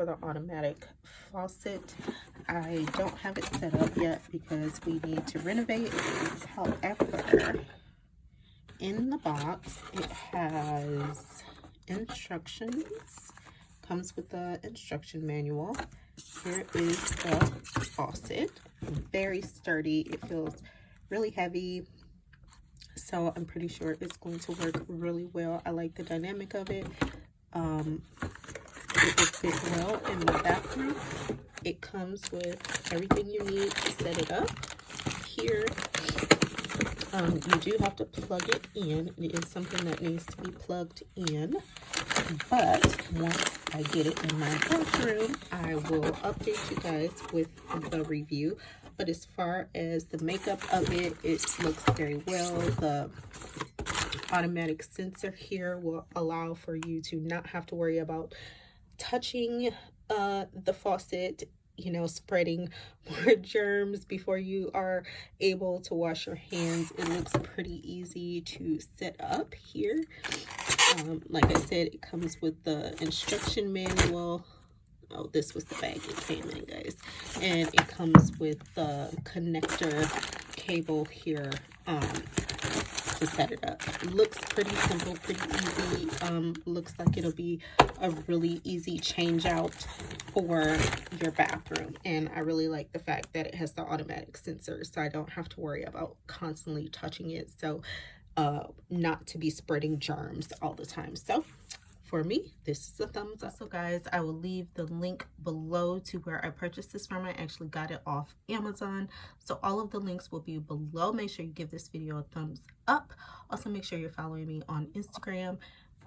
for the automatic faucet. I don't have it set up yet because we need to renovate. However, in the box it has instructions, comes with the instruction manual. Here is the faucet, very sturdy. It feels really heavy, so I'm pretty sure it's going to work really well. I like the dynamic of it. It will fit well in the bathroom. It comes with everything you need to set it up. Here, you do have to plug it in. It is something that needs to be plugged in. But once I get it in my bathroom, I will update you guys with the review. But as far as the makeup of it, it looks very well. The automatic sensor here will allow for you to not have to worry about touching the faucet, you know, spreading more germs before you are able to wash your hands. It looks pretty easy to set up here. Like I said, it comes with the instruction manual. Oh, this was the bag it came in, guys. And it comes with the connector cable here to set it up. Looks pretty simple, pretty easy. Looks like it'll be a really easy change out for your bathroom. And I really like the fact that it has the automatic sensor, so I don't have to worry about constantly touching it. So not to be spreading germs all the time. So for me, this is a thumbs up. So guys, I will leave the link below to where I purchased this from. I actually got it off Amazon. So all of the links will be below. Make sure you give this video a thumbs up. Also, make sure you're following me on Instagram.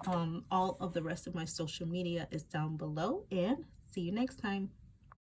All of the rest of my social media is down below, and see you next time.